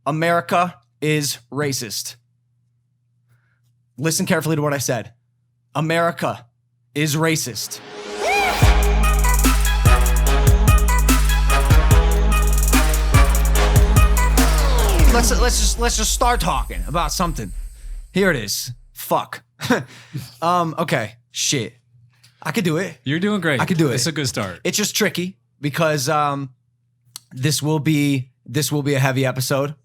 America is racist. Listen carefully to what I said. America is racist. Let's just start talking about something. Here it is. Fuck. Okay. Shit. I could do it. You're doing great. I could do it. It's a good start. It's just tricky because this will be a heavy episode.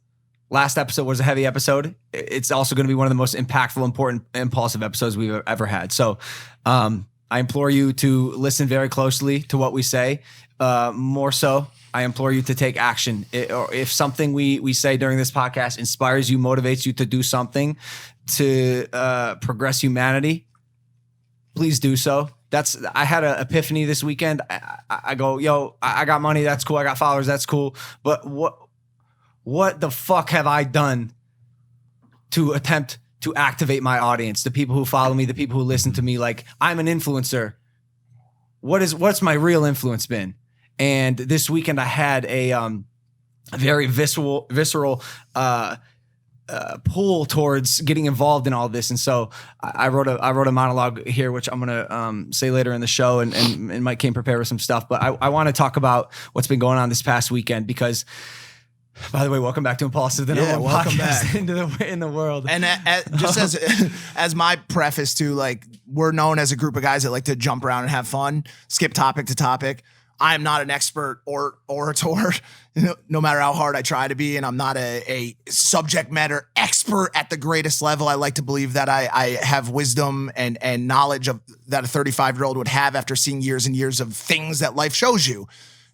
Last episode was a heavy episode. It's also going to be one of the most impactful, important, impulsive episodes we've ever had. So I implore you to listen very closely to what we say. More so, I implore you to take action. Or if something we say during this podcast inspires you, motivates you to do something to progress humanity, please do so. I had an epiphany this weekend. I go, yo, I got money. That's cool. I got followers. That's cool. But what the fuck have I done to attempt to activate my audience, the people who follow me, the people who listen to me? Like, I'm an influencer. What's my real influence been? And this weekend I had a very visceral pull towards getting involved in all this. And so I wrote a monologue here, which I'm gonna say later in the show, and Mike came prepared with some stuff. But I want to talk about what's been going on this past weekend because, by the way, welcome back to Impaulsive, the number one podcast in the world. And just as my preface to, like, we're known as a group of guys that like to jump around and have fun, skip topic to topic. I am not an expert orator, no matter how hard I try to be, and I'm not a subject matter expert at the greatest level. I like to believe that I have wisdom and knowledge of that a 35-year-old would have after seeing years and years of things that life shows you.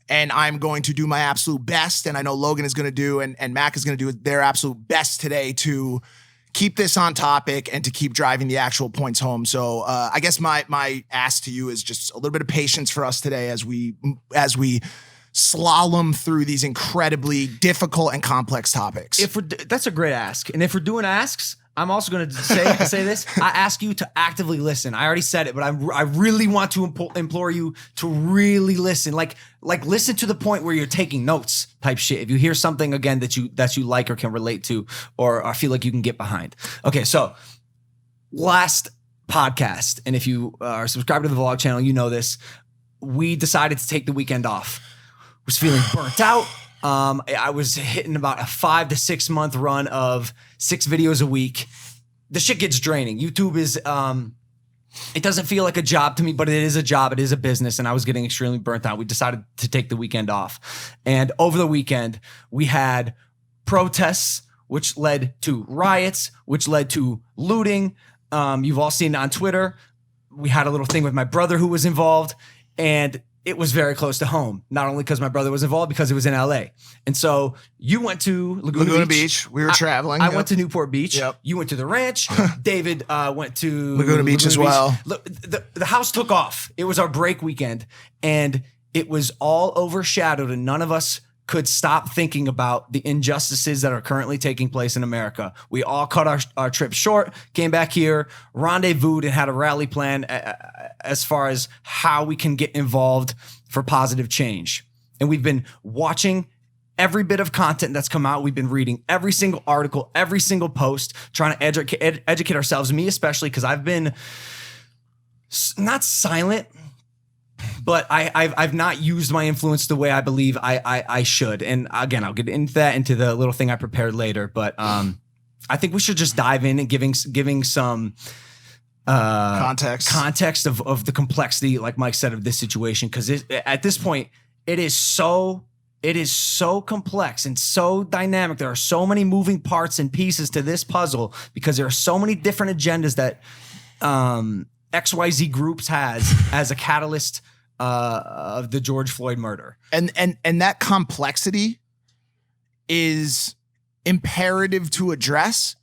And I'm going to do my absolute best, and I know Logan is going to do, and Mac is going to do their absolute best today to keep this on topic and to keep driving the actual points home. So I guess my ask to you is just a little bit of patience for us today as we slalom through these incredibly difficult and complex topics. That's a great ask. And if we're doing asks, I'm also going to say this. I ask you to actively listen. I already said it, but I really want to implore you to really listen. Like listen to the point where you're taking notes type shit. If you hear something again that you like or can relate to or feel like you can get behind. Okay, so last podcast, and if you are subscribed to the vlog channel, you know this. We decided to take the weekend off. Was feeling burnt out. I was hitting about a 5 to 6 month run of 6 videos a week. The shit gets draining. YouTube is, it doesn't feel like a job to me, but it is a job. It is a business. And I was getting extremely burnt out. We decided to take the weekend off. And over the weekend, we had protests, which led to riots, which led to looting. You've all seen it on Twitter. We had a little thing with my brother who was involved. And it was very close to home, not only because my brother was involved, because it was in LA. And so you went to Laguna Beach. We were traveling. I went to Newport Beach. Yep. You went to the ranch. David went to Laguna Beach as well. The house took off. It was our break weekend, and it was all overshadowed, and none of us could stop thinking about the injustices that are currently taking place in America. We all cut our trip short, came back here, rendezvoused, and had a rally plan as far as how we can get involved for positive change. And we've been watching every bit of content that's come out. We've been reading every single article, every single post, trying to educate ourselves, me especially, because I've been not silent, but I've not used my influence the way I believe I should. And again, I'll get into the little thing I prepared later. But I think we should just dive in and giving some context of the complexity, like Mike said, of this situation. Because at this point, it is so complex and so dynamic. There are so many moving parts and pieces to this puzzle because there are so many different agendas that XYZ groups has as a catalyst of the George Floyd murder. And that complexity is imperative to address,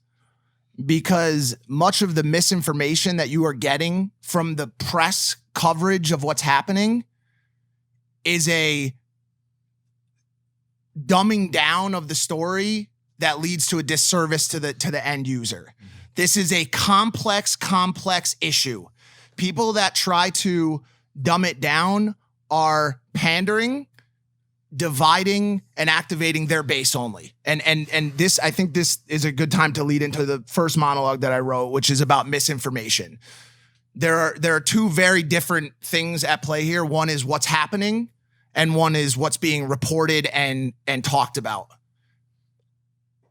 because much of the misinformation that you are getting from the press coverage of what's happening is a dumbing down of the story that leads to a disservice to the end user. This is a complex issue. People that try to dumb it down are pandering dividing and activating their base only. And this, I think this is a good time to lead into the first monologue that I wrote, which is about misinformation. There are two very different things at play here. One is what's happening, and one is what's being reported and talked about.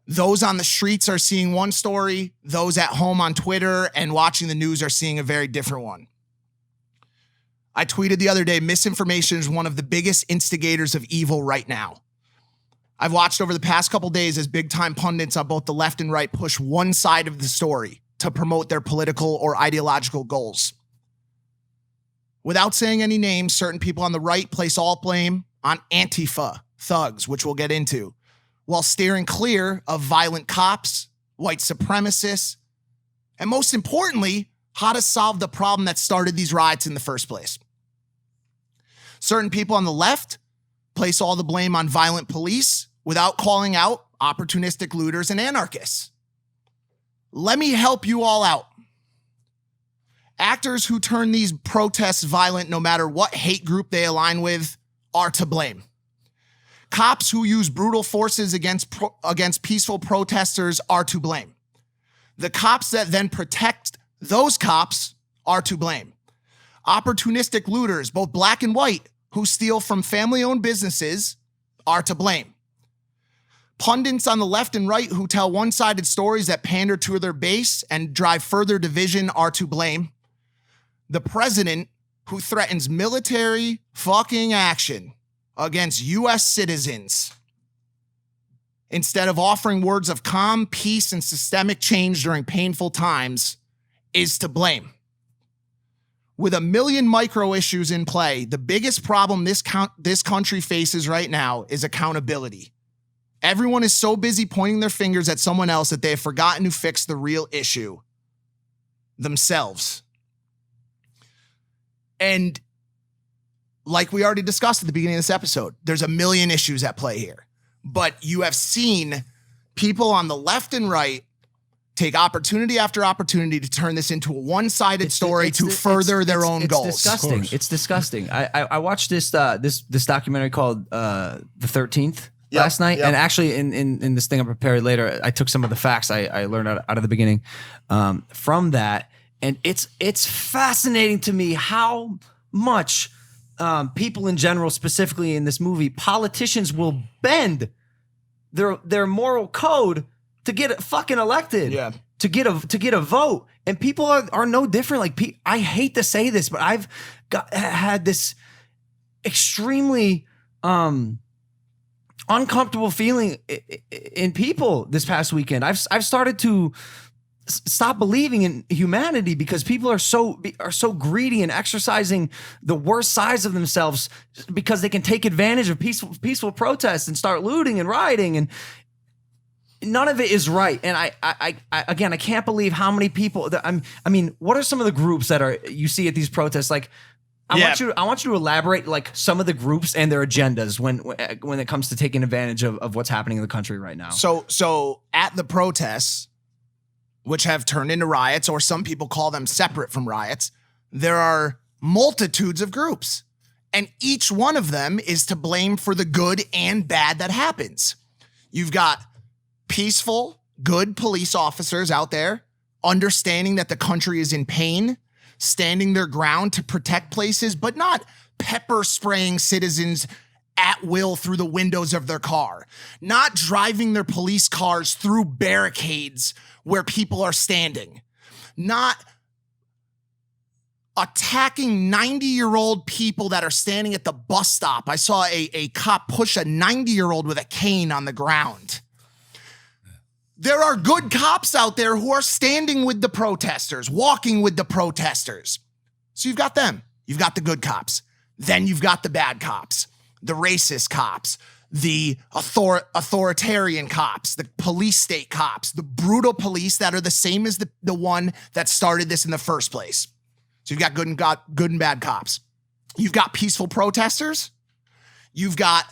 Those on the streets are seeing one story. Those at home on Twitter and watching the news are seeing a very different one. I tweeted the other day, misinformation is one of the biggest instigators of evil right now. I've watched over the past couple days as big-time pundits on both the left and right push one side of the story to promote their political or ideological goals. Without saying any names, certain people on the right place all blame on Antifa, thugs, which we'll get into, while steering clear of violent cops, white supremacists, and most importantly, how to solve the problem that started these riots in the first place. Certain people on the left place all the blame on violent police without calling out opportunistic looters and anarchists. Let me help you all out. Actors who turn these protests violent, no matter what hate group they align with, are to blame. Cops who use brutal forces against peaceful protesters are to blame. The cops that then protect those cops are to blame. Opportunistic looters, both black and white, who steal from family-owned businesses are to blame. Pundits on the left and right who tell one-sided stories that pander to their base and drive further division are to blame. The president who threatens military fucking action against U.S. citizens instead of offering words of calm, peace, and systemic change during painful times is to blame. With a million micro issues in play, the biggest problem this country faces right now is accountability. Everyone is so busy pointing their fingers at someone else that they have forgotten to fix the real issue, themselves. And like we already discussed at the beginning of this episode, there's a million issues at play here. But you have seen people on the left and right take opportunity after opportunity to turn this into a one-sided story to further their own goals. It's disgusting. It's disgusting. I watched this documentary called The 13th last night, and actually in this thing I prepared later, I took some of the facts I learned out of the beginning from that, and it's fascinating to me how much people in general, specifically in this movie, politicians will bend their moral code to get fucking elected, to get a vote, and people are no different. Like, I hate to say this, but I've had this extremely uncomfortable feeling in people this past weekend. I've started to stop believing in humanity because people are so greedy and exercising the worst sides of themselves because they can take advantage of peaceful protests and start looting and rioting, and none of it is right. And I again, I can't believe how many people I mean, what are some of the groups that you see at these protests? Like, I want you to elaborate like some of the groups and their agendas when it comes to taking advantage of what's happening in the country right now. So at the protests, which have turned into riots, or some people call them separate from riots, there are multitudes of groups, and each one of them is to blame for the good and bad that happens. You've got peaceful, good police officers out there understanding that the country is in pain, standing their ground to protect places, but not pepper spraying citizens at will through the windows of their car, not driving their police cars through barricades where people are standing, not attacking 90-year-old people that are standing at the bus stop. I saw a cop push a 90-year-old with a cane on the ground. There are good cops out there who are standing with the protesters, walking with the protesters. So you've got them. You've got the good cops. Then you've got the bad cops, the racist cops, the authoritarian cops, the police state cops, the brutal police that are the same as the one that started this in the first place. So you've got good and bad cops. You've got peaceful protesters. You've got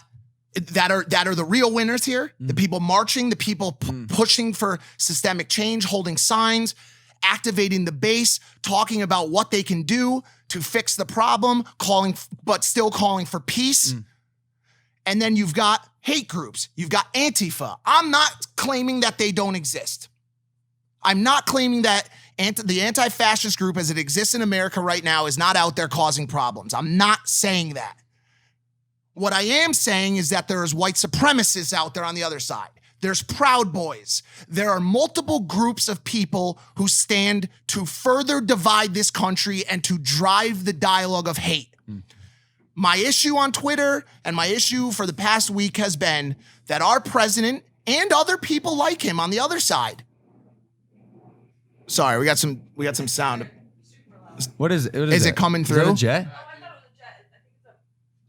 that are the real winners here. The people marching, the people pushing for systemic change, holding signs, activating the base, talking about what they can do to fix the problem, but still calling for peace. And then you've got hate groups. You've got Antifa. I'm not claiming that they don't exist. I'm not claiming that the anti-fascist group as it exists in America right now is not out there causing problems. I'm not saying that. What I am saying is that there is white supremacists out there on the other side. There's Proud Boys. There are multiple groups of people who stand to further divide this country and to drive the dialogue of hate. My issue on Twitter and my issue for the past week has been that our president and other people like him on the other side. Sorry, we got some sound. What is it? Is it coming through? Is that a jet?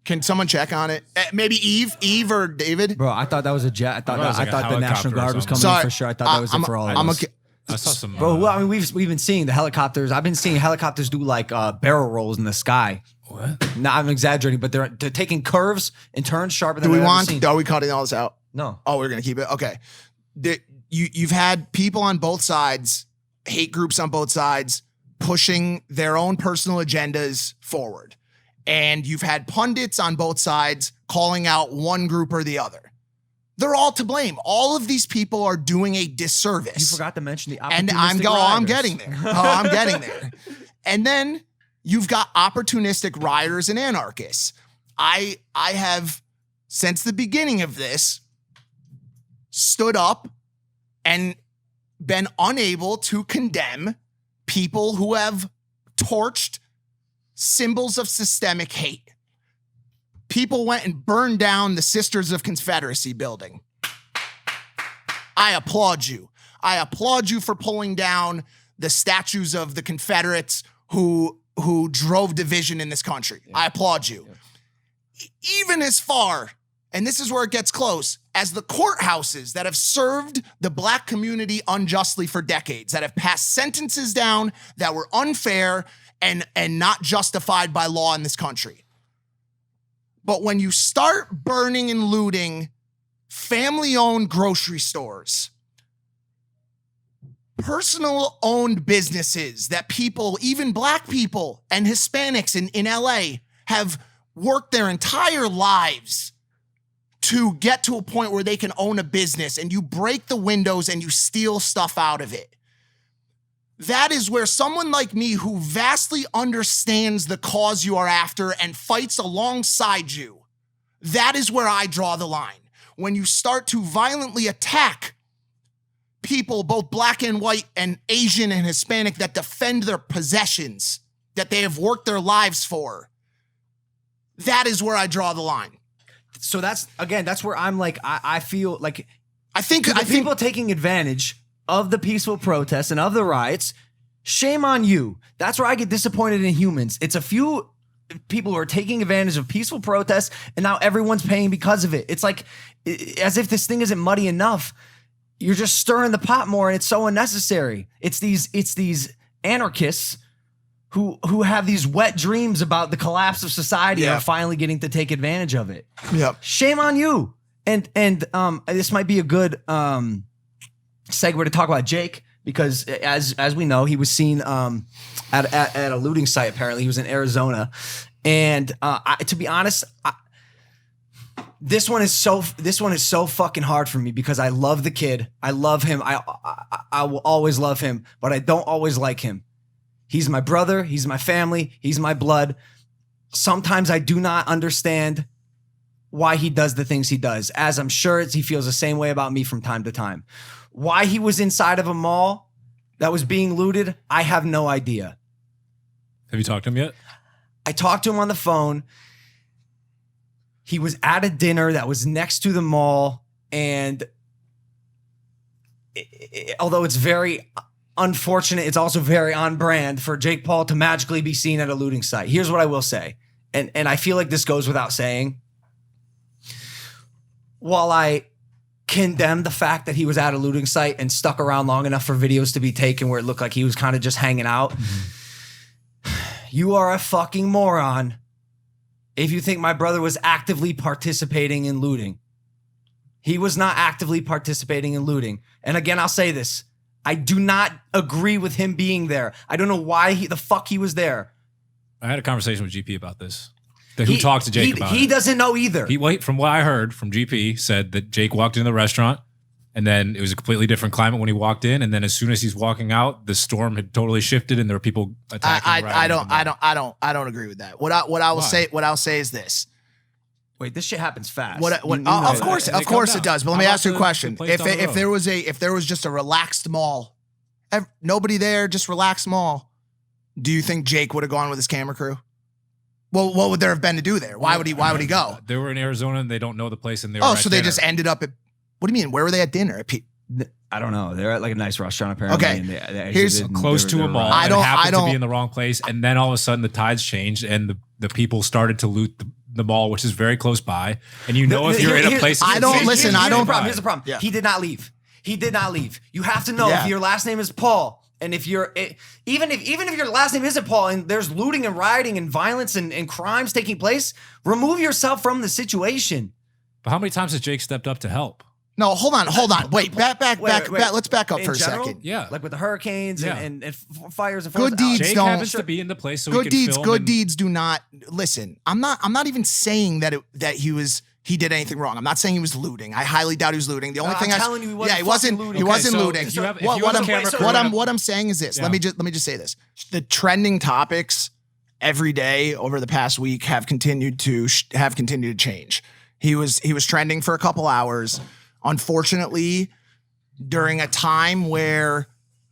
Can someone check on it? Maybe Eve or David? Bro, I thought that was a jet. I thought like the National Guard was coming in for sure. I thought that was it for all of us. I saw some. Bro, well, I mean, we've been seeing the helicopters. I've been seeing helicopters do like barrel rolls in the sky. What? No, I'm exaggerating, but they're taking curves and turns sharper than Do we I've ever want? seen. Are we cutting all this out? No. Oh, we're gonna keep it. Okay. You've had people on both sides, hate groups on both sides, pushing their own personal agendas forward. And you've had pundits on both sides calling out one group or the other. They're all to blame. All of these people are doing a disservice. You forgot to mention the And opportunistic I'm rioters. getting there. I'm getting there. And then you've got opportunistic rioters and anarchists. I have, since the beginning of this, stood up and been unable to condemn people who have torched symbols of systemic hate. People went and burned down the Sisters of Confederacy building. I applaud you. I applaud you for pulling down the statues of the Confederates who drove division in this country. Yeah. I applaud you. Yeah. Even as far, and this is where it gets close, as the courthouses that have served the black community unjustly for decades, that have passed sentences down that were unfair and not justified by law in this country. But when you start burning and looting family-owned grocery stores, personal-owned businesses that people, even black people and Hispanics in LA, have worked their entire lives to get to a point where they can own a business, and you break the windows and you steal stuff out of it. That is where someone like me, who vastly understands the cause you are after and fights alongside you, that is where I draw the line. When you start to violently attack people, both black and white and Asian and Hispanic, that defend their possessions that they have worked their lives for, that is where I draw the line. So that's where I'm like, I feel like I think people taking advantage of the peaceful protests and of the riots, shame on you. That's where I get disappointed in humans. It's a few people who are taking advantage of peaceful protests, and now everyone's paying because of it. It's like, as if this thing isn't muddy enough. You're just stirring the pot more, and it's so unnecessary. It's these anarchists who have these wet dreams about the collapse of society and are finally getting to take advantage of it. Yep. Shame on you. And this might be a good segue to talk about Jake, because as we know, he was seen at a looting site. Apparently, he was in Arizona, and to be honest, this one is so fucking hard for me, because I love the kid. I love him. I will always love him, but I don't always like him. He's my brother. He's my family. He's my blood. Sometimes I do not understand why he does the things he does, as I'm sure he feels the same way about me from time to time. Why he was inside of a mall that was being looted, I have no idea. Have you talked to him yet? I talked to him on the phone. He was at a dinner that was next to the mall, and although it's very unfortunate, it's also very on brand for Jake Paul to magically be seen at a looting site. Here's what I will say, and I feel like this goes without saying. While I condemn the fact that he was at a looting site and stuck around long enough for videos to be taken where it looked like he was kind of just hanging out, you are a fucking moron if you think my brother was actively participating in looting. He was not actively participating in looting. And again, I'll say this. I do not agree with him being there. I don't know why the fuck he was there. I had a conversation with GP about this. Who talked to Jake about it? He doesn't know either. From what I heard from GP, said that Jake walked into the restaurant, and then it was a completely different climate when he walked in, and then as soon as he's walking out, the storm had totally shifted, and there were people attacking. I don't agree with that. What I'll say is this. Wait, this shit happens fast. Of course it does. But let me ask you a question. If there was just a relaxed mall, nobody there, just relaxed mall, do you think Jake would have gone with his camera crew? Well, what would there have been to do there? Why would he go? They were in Arizona and they don't know the place, and they were so they just ended up at. What do you mean? Where were they at dinner? I don't know. They're at like a nice restaurant apparently. Okay, and here's close to a mall. I happened to be in the wrong place, and then all of a sudden the tides changed, and the people started to loot the mall, which is very close by. And if you're in a place, I don't listen. I don't. Here's the problem. Yeah. He did not leave. You have to know if your last name is Paul, and if you're even if your last name isn't Paul, and there's looting and rioting and violence and crimes taking place, remove yourself from the situation. But how many times has Jake stepped up to help? No, hold on. Wait, back. Let's back up for a second. Yeah, like with the hurricanes and fires and good deeds. Jake happens to be in the place, so good deeds. Good deeds do not listen. I'm not even saying that he did anything wrong. I'm not saying he was looting. I highly doubt he was looting. The only thing I'm telling you, he wasn't looting. He wasn't looting. What I'm saying is this. Yeah. Let me just say this. The trending topics every day over the past week have continued to change. He was trending for a couple hours. Unfortunately, during a time where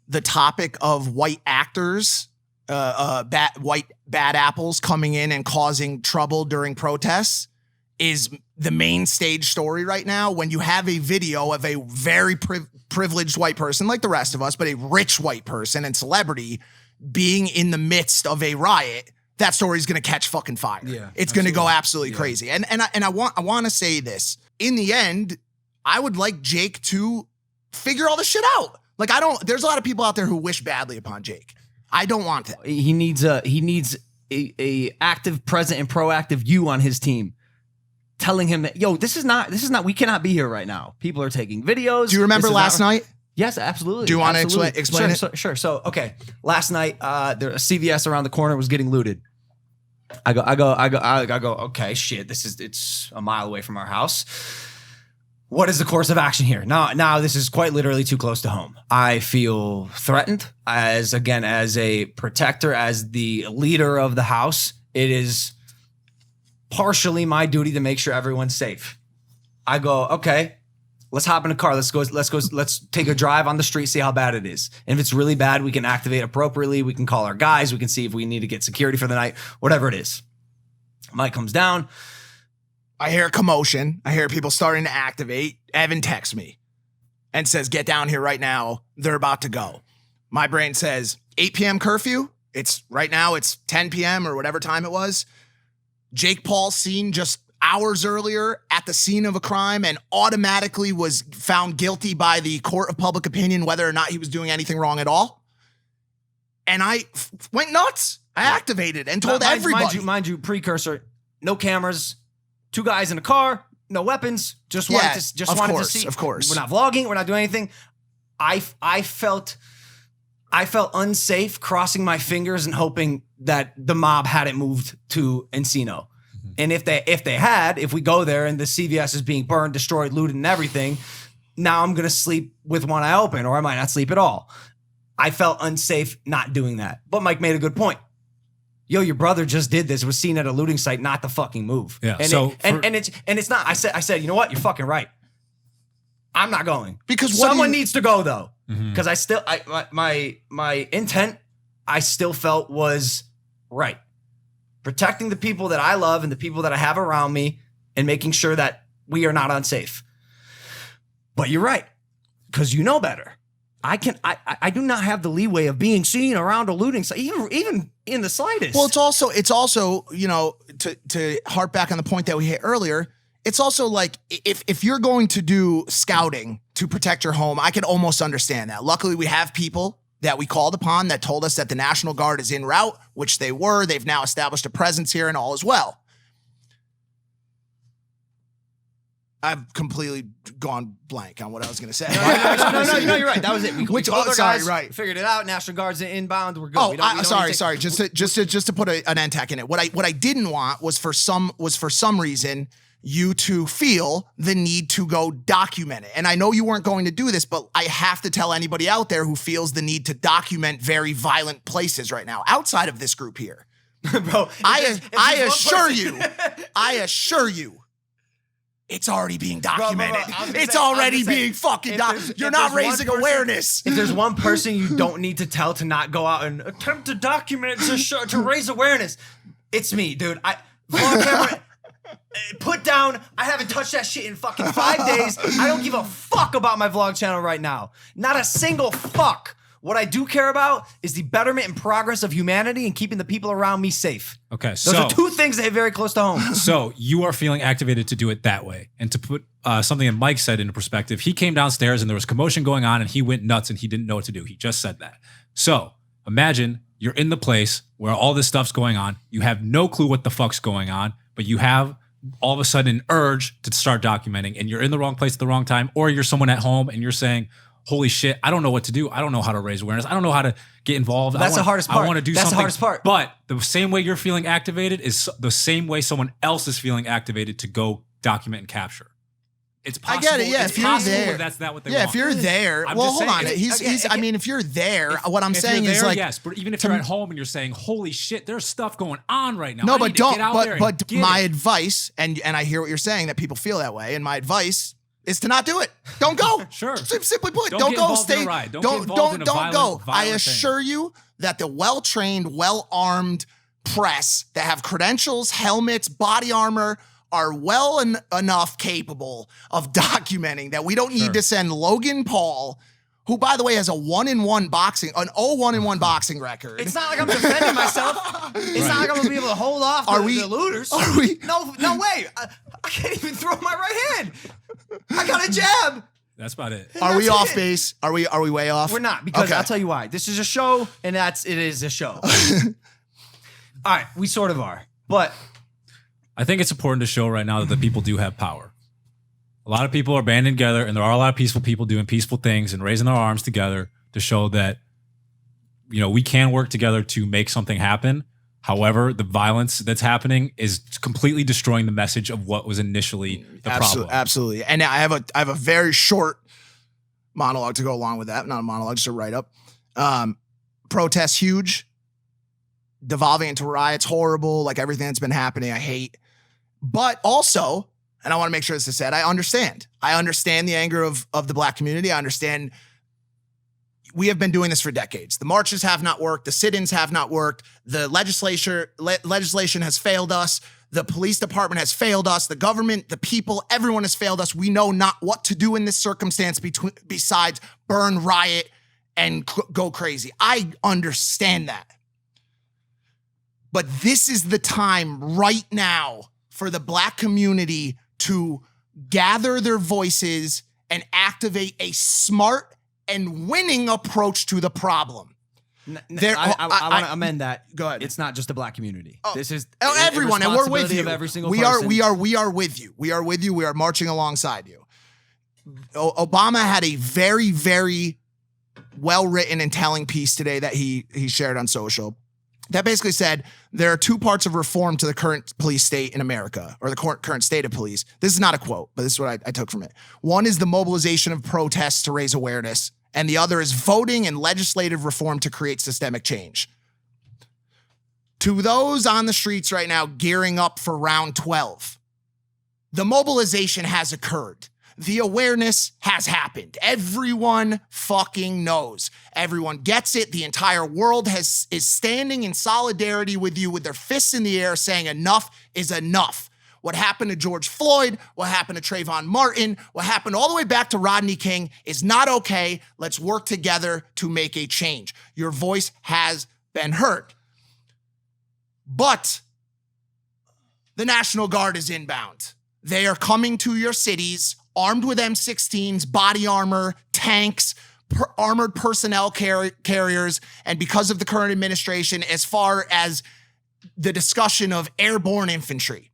the topic of white actors, bad apples coming in and causing trouble during protests is the main stage story right now, when you have a video of a very privileged white person like the rest of us, but a rich white person and celebrity being in the midst of a riot, that story is going to catch fucking fire. Yeah, it's going to go absolutely crazy. And I want to say this. In the end, I would like Jake to figure all this shit out. Like, there's a lot of people out there who wish badly upon Jake. I don't want that. He needs a active, present, and proactive you on his team, telling him that, this is not, we cannot be here right now. People are taking videos. Do you remember last night? Yes, absolutely. Do you want to explain it? Sure. So, okay. Last night, there a CVS around the corner was getting looted. I go, okay, shit, it's a mile away from our house. What is the course of action here? Now this is quite literally too close to home. I feel threatened as a protector, as the leader of the house. It is partially my duty to make sure everyone's safe. I go, okay, let's hop in a car. Let's take a drive on the street, see how bad it is. And if it's really bad, we can activate appropriately. We can call our guys. We can see if we need to get security for the night, whatever it is. Mike comes down. I hear a commotion. I hear people starting to activate. Evan texts me and says, get down here right now. They're about to go. My brain says 8 p.m. curfew. Right now it's 10 p.m. or whatever time it was. Jake Paul seen just hours earlier at the scene of a crime and automatically was found guilty by the court of public opinion, whether or not he was doing anything wrong at all. And I went nuts. I activated and told everybody. Mind you, precursor, no cameras, 2 guys in a car, no weapons. Just wanted to see. Of course. We're not vlogging. We're not doing anything. I felt unsafe crossing my fingers and hoping that the mob hadn't moved to Encino. And if we go there and the CVS is being burned, destroyed, looted, and everything, now I'm going to sleep with one eye open, or I might not sleep at all. I felt unsafe not doing that. But Mike made a good point. Your brother just did this. Was seen at a looting site, not the fucking move. Yeah. And it's not. I said, you know what? You're fucking right. I'm not going because someone needs to go though. Because my intent, I still felt was right. Protecting the people that I love and the people that I have around me, and making sure that we are not unsafe. But you're right, because you know better. I do not have the leeway of being seen around a looting site, even in the slightest. Well, it's also, to harp back on the point that we hit earlier, it's also like if you're going to do scouting to protect your home, I can almost understand that. Luckily, we have people that we called upon that told us that the National Guard is en route, which they were. They've now established a presence here and all is well. I've completely gone blank on what I was going to say. No, you're right. That was it. We called our guys, right. figured it out. National Guard's inbound. We're good. Oh, we don't sorry. need to- Just to put an end tech in it. What I didn't want was for some reason you to feel the need to go document it. And I know you weren't going to do this, but I have to tell anybody out there who feels the need to document very violent places right now, outside of this group here. Bro, I assure you, it's already being documented. It's already being fucking documented. You're not raising awareness. If there's one person you don't need to tell to not go out and attempt to document to raise awareness, it's me, dude. Vlog camera, put down. I haven't touched that shit in fucking 5 days. I don't give a fuck about my vlog channel right now. Not a single fuck. What I do care about is the betterment and progress of humanity and keeping the people around me safe. Okay, Those are two things that hit very close to home. So you are feeling activated to do it that way. And to put something that Mike said into perspective, he came downstairs and there was commotion going on and he went nuts and he didn't know what to do. He just said that. So imagine you're in the place where all this stuff's going on. You have no clue what the fuck's going on, but you have all of a sudden an urge to start documenting, and you're in the wrong place at the wrong time, or you're someone at home and you're saying, holy shit, I don't know what to do. I don't know how to raise awareness. I don't know how to get involved. That's the hardest part. I want to do That's something. the hardest part. But the same way you're feeling activated is the same way someone else is feeling activated to go document and capture. It's possible. I get it. Yeah, it's if you're possible there, that's not what they want. Yeah, if you're there, I'm well, just hold saying, on. I mean, if you're there, what I'm if saying you're is there, like, yes, but even if you're at home and you're saying, holy shit, there's stuff going on right now. no, I but need to don't. get out there and But get my it. advice, and I hear what you're saying, that people feel that way, and my advice is to not do it. Don't go. Sure. Simply put, Don't don't get go. involved in Stay. a riot. Don't get involved in a Don't go. violent I thing. assure you that the well-trained, well-armed press that have credentials, helmets, body armor are well enough capable of documenting that we don't need to send Logan Paul, who, by the way, has an 0-1 boxing record. It's not like I'm defending myself. It's not like I'm gonna be able to hold off the looters. Are we? No way. I can't even throw my right hand. I got a jab. That's about it. Are we That's off it. base? Are we way off? We're not, because Okay. I'll tell you why. This is a show, and it is a show. All right, we sort of are, but I think it's important to show right now that the people do have power. A lot of people are banding together, and there are a lot of peaceful people doing peaceful things and raising their arms together to show that, you know, we can work together to make something happen. However, the violence that's happening is completely destroying the message of what was initially the problem. Absolutely. And I have a very short monologue to go along with that. Not a monologue, just a write-up. Protests huge. Devolving into riots, horrible. Like everything that's been happening, I hate. But also, and I want to make sure this is said, I understand. I understand the anger of the Black community. I understand we have been doing this for decades. The marches have not worked. The sit-ins have not worked. The legislation has failed us. The police department has failed us. The government, the people, everyone has failed us. We know not what to do in this circumstance besides burn, riot, and go crazy. I understand that. But this is the time right now for the Black community to gather their voices and activate a smart and winning approach to the problem. I want to amend that. Go ahead. It's not just the Black community. This is everyone, and we're with responsibility you. of every single we person. are with you. We are with you. We are marching alongside you. Obama had a very, very well-written and telling piece today that he shared on social that basically said there are two parts of reform to the current police state in America, or the current state of police. This is not a quote, but this is what I took from it. One is the mobilization of protests to raise awareness, and the other is voting and legislative reform to create systemic change. To those on the streets right now gearing up for round 12, the mobilization has occurred. The awareness has happened. Everyone fucking knows. Everyone gets it. The entire world is standing in solidarity with you with their fists in the air saying enough is enough. What happened to George Floyd, what happened to Trayvon Martin, what happened all the way back to Rodney King is not okay. Let's work together to make a change. Your voice has been heard. But the National Guard is inbound. They are coming to your cities armed with M16s, body armor, tanks, armored personnel carriers, and because of the current administration, as far as the discussion of airborne infantry.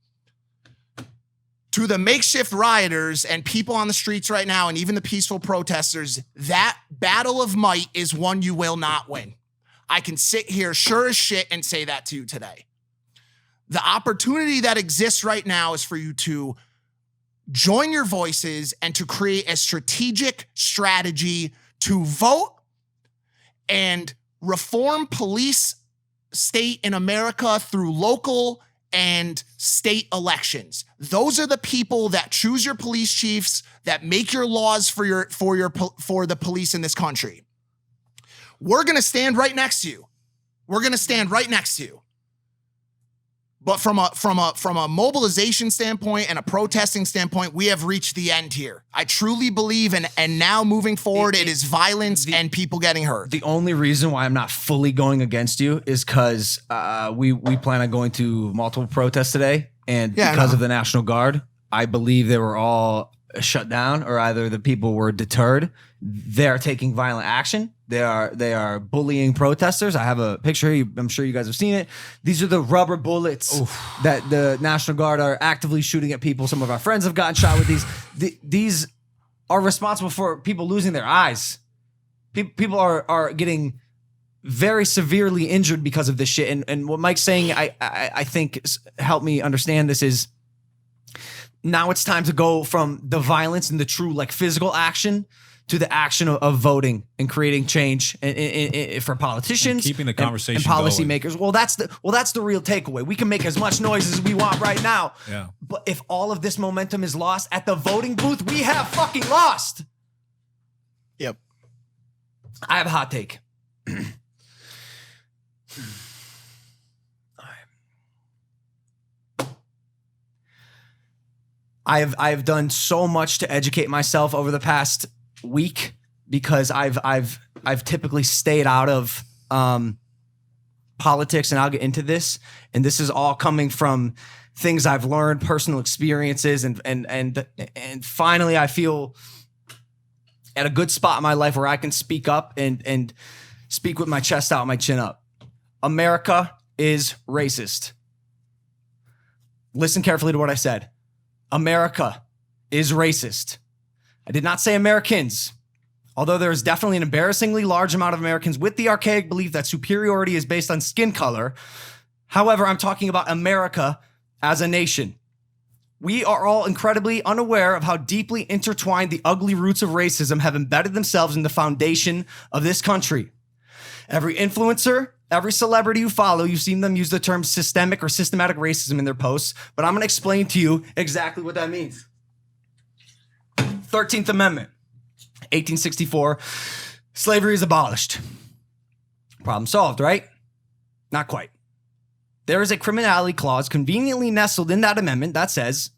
to the makeshift rioters and people on the streets right now, and even the peaceful protesters, that battle of might is one you will not win. I can sit here sure as shit and say that to you today. The opportunity that exists right now is for you to join your voices and to create a strategic strategy to vote and reform police state in America through local and state elections. Those are the people that choose your police chiefs, that make your laws for the police in this country. We're going to stand right next to you. We're going to stand right next to you. But from a mobilization standpoint and a protesting standpoint, we have reached the end here. I truly believe, and now moving forward, it is violence and people getting hurt. The only reason why I'm not fully going against you is because we plan on going to multiple protests today, and because of the National Guard, I believe they were all shut down, or either the people were deterred. They are taking violent action. They are bullying protesters. I have a picture here. I'm sure you guys have seen it. These are the rubber bullets that the National Guard are actively shooting at people. Some of our friends have gotten shot with these. These are responsible for people losing their eyes. People are getting very severely injured because of this shit. And what Mike's saying, I think helped me understand this is, now it's time to go from the violence and the true like physical action to the action of voting and creating change for politicians, and keeping the conversation and policymakers. Well, that's the real takeaway. We can make as much noise as we want right now. Yeah. But if all of this momentum is lost at the voting booth, we have fucking lost. Yep. I have a hot take. I have done so much to educate myself over the past week because I've typically stayed out of politics, and I'll get into this. And this is all coming from things I've learned, personal experiences, and finally I feel at a good spot in my life where I can speak up and speak with my chest out, my chin up. America is racist. Listen carefully to what I said. America is racist. I did not say Americans, although there is definitely an embarrassingly large amount of Americans with the archaic belief that superiority is based on skin color. However, I'm talking about America as a nation. We are all incredibly unaware of how deeply intertwined the ugly roots of racism have embedded themselves in the foundation of this country. Every influencer, every celebrity you follow, you've seen them use the term systemic or systematic racism in their posts, but I'm going to explain to you exactly what that means. 13th Amendment, 1864, slavery is abolished. Problem solved, right? Not quite. There is a criminality clause conveniently nestled in that amendment that says,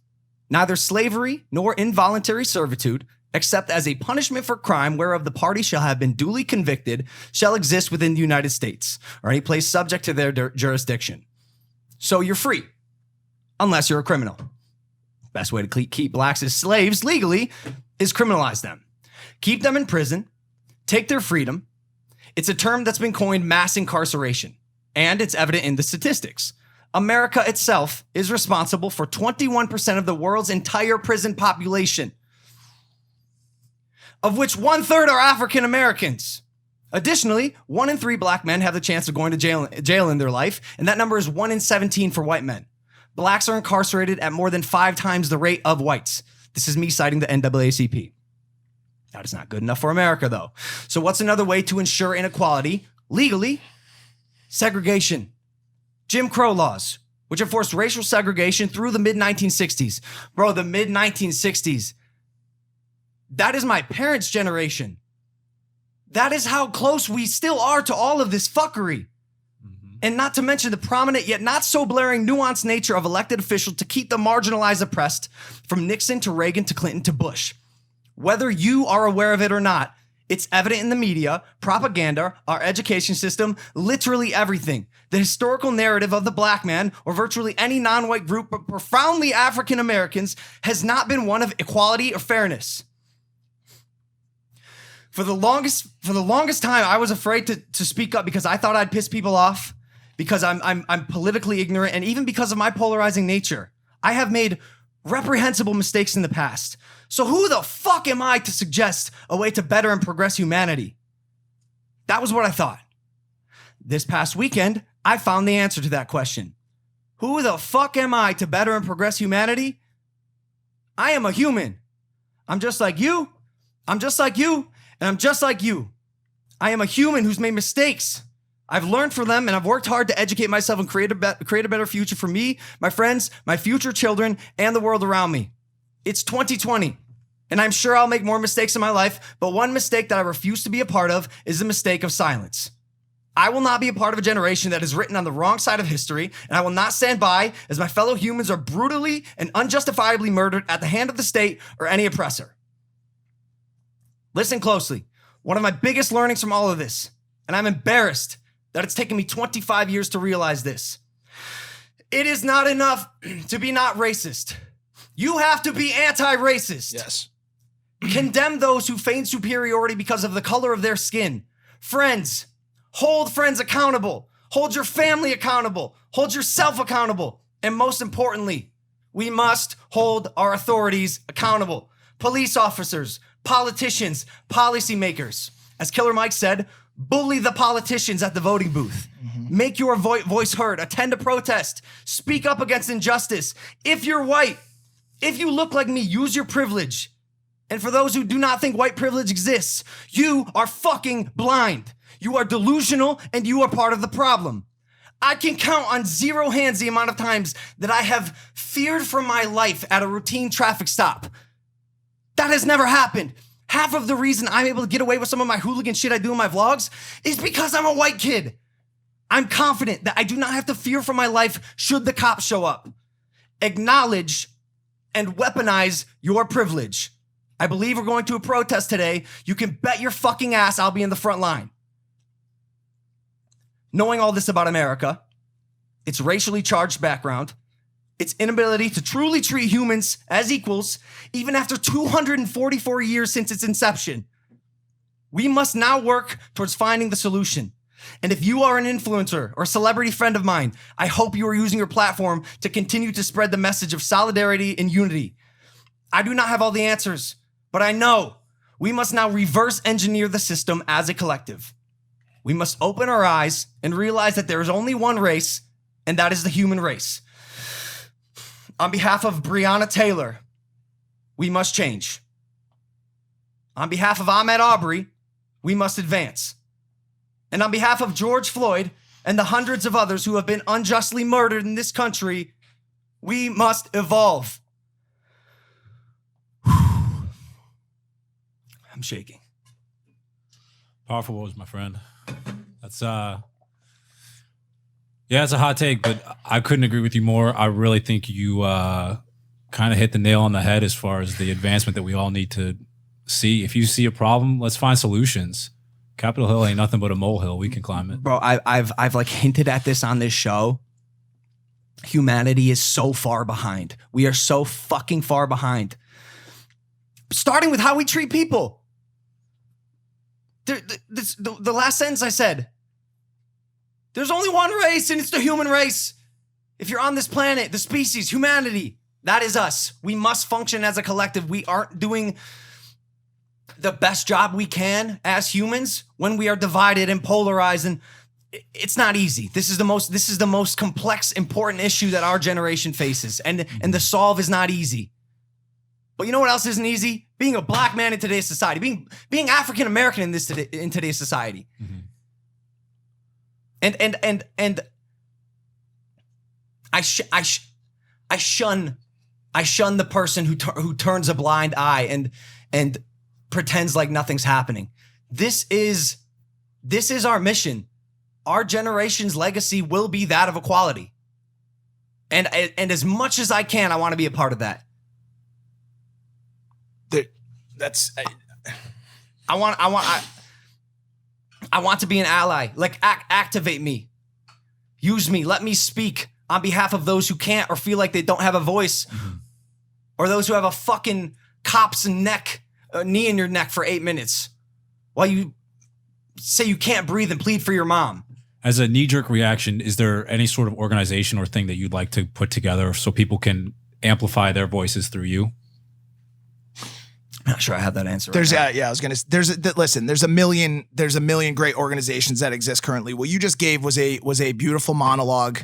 neither slavery nor involuntary servitude, except as a punishment for crime whereof the party shall have been duly convicted, shall exist within the United States, or any place subject to their jurisdiction. So you're free, unless you're a criminal. Best way to keep blacks as slaves legally is criminalize them. Keep them in prison, take their freedom. It's a term that's been coined mass incarceration, and it's evident in the statistics. America itself is responsible for 21% of the world's entire prison population, of which 1/3 are African Americans. Additionally, 1 in 3 black men have the chance of going to jail in their life, and that number is 1 in 17 for white men. Blacks are incarcerated at more than 5 times the rate of whites. This is me citing the NAACP. That is not good enough for America, though. So what's another way to ensure inequality legally? Segregation. Jim Crow laws, which enforced racial segregation through the mid-1960s. Bro, the mid-1960s. That is my parents' generation. That is how close we still are to all of this fuckery. And not to mention the prominent yet not so blaring nuanced nature of elected officials to keep the marginalized oppressed, from Nixon to Reagan to Clinton to Bush. Whether you are aware of it or not, it's evident in the media, propaganda, our education system, literally everything. The historical narrative of the black man, or virtually any non-white group, but profoundly African Americans, has not been one of equality or fairness. For the longest time, I was afraid to speak up because I thought I'd piss people off, because I'm politically ignorant, and even because of my polarizing nature. I have made reprehensible mistakes in the past. So who the fuck am I to suggest a way to better and progress humanity? That was what I thought. This past weekend, I found the answer to that question. Who the fuck am I to better and progress humanity? I am a human. I'm just like you. I'm just like you. And I'm just like you. I am a human who's made mistakes. I've learned from them, and I've worked hard to educate myself and create a better future for me, my friends, my future children, and the world around me. It's 2020, and I'm sure I'll make more mistakes in my life, but one mistake that I refuse to be a part of is the mistake of silence. I will not be a part of a generation that is written on the wrong side of history, and I will not stand by as my fellow humans are brutally and unjustifiably murdered at the hand of the state or any oppressor. Listen closely. One of my biggest learnings from all of this, and I'm embarrassed that it's taken me 25 years to realize this. It is not enough to be not racist. You have to be anti-racist. Yes. Condemn those who feign superiority because of the color of their skin. Friends, hold friends accountable. Hold your family accountable. Hold yourself accountable. And most importantly, we must hold our authorities accountable. Police officers, politicians, policymakers. As Killer Mike said, bully the politicians at the voting booth. Make your voice heard. Attend a protest. Speak up against injustice. If you're white, if you look like me, use your privilege. And for those who do not think white privilege exists, you are fucking blind. You are delusional and you are part of the problem. I can count on zero hands the amount of times that I have feared for my life at a routine traffic stop. That has never happened. Half of the reason I'm able to get away with some of my hooligan shit I do in my vlogs is because I'm a white kid. I'm confident that I do not have to fear for my life should the cops show up. Acknowledge and weaponize your privilege. I believe we're going to a protest today. You can bet your fucking ass I'll be in the front line. Knowing all this about America, its racially charged background, its inability to truly treat humans as equals, even after 244 years since its inception, we must now work towards finding the solution. And if you are an influencer or a celebrity friend of mine, I hope you are using your platform to continue to spread the message of solidarity and unity. I do not have all the answers, but I know we must now reverse engineer the system as a collective. We must open our eyes and realize that there is only one race, and that is the human race. On behalf of Breonna Taylor, we must change. On behalf of Ahmaud Arbery, we must advance. And on behalf of George Floyd and the hundreds of others who have been unjustly murdered in this country, we must evolve. I'm shaking. Powerful words, my friend. That's yeah, it's a hot take, but I couldn't agree with you more. I really think you kind of hit the nail on the head as far as the advancement that we all need to see. If you see a problem, let's find solutions. Capitol Hill ain't nothing but a molehill. We can climb it. Bro, I've like hinted at this on this show. Humanity is so far behind. We are so fucking far behind. Starting with how we treat people. The last sentence I said, there's only one race and it's the human race. If you're on this planet, the species, humanity, that is us. We must function as a collective. We aren't doing the best job we can as humans when we are divided and polarized, and it's not easy. This is the most complex, important issue that our generation faces, and the solve is not easy. But you know what else isn't easy? Being a black man in today's society, being African American in today's society. Mm-hmm. And I shun the person who turns a blind eye and pretends like nothing's happening. This is our mission. Our generation's legacy will be that of equality. And as much as I can, I want to be a part of that. I want to be an ally. Like activate me. Use me. Let me speak on behalf of those who can't or feel like they don't have a voice. Mm-hmm. Or those who have a fucking cop's knee in your neck for 8 minutes while you say you can't breathe and plead for your mom. As a knee-jerk reaction, is there any sort of organization or thing that you'd like to put together so people can amplify their voices through you? I'm not sure I have that answer. There's right I was gonna. Listen. There's a million great organizations that exist currently. What you just gave was a beautiful monologue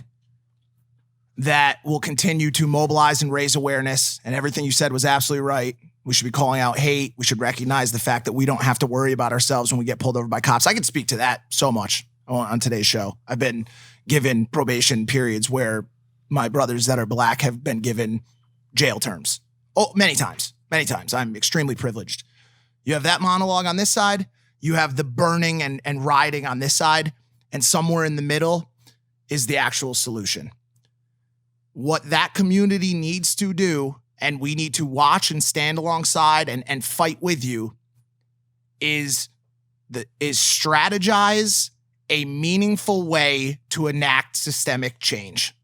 that will continue to mobilize and raise awareness. And everything you said was absolutely right. We should be calling out hate. We should recognize the fact that we don't have to worry about ourselves when we get pulled over by cops. I can speak to that so much on today's show. I've been given probation periods where my brothers that are black have been given jail terms. Oh, many times. Many times. I'm extremely privileged. You have that monologue on this side. You have the burning and rioting on this side. And somewhere in the middle is the actual solution. What that community needs to do, and we need to watch and stand alongside and fight with you, is strategize a meaningful way to enact systemic change.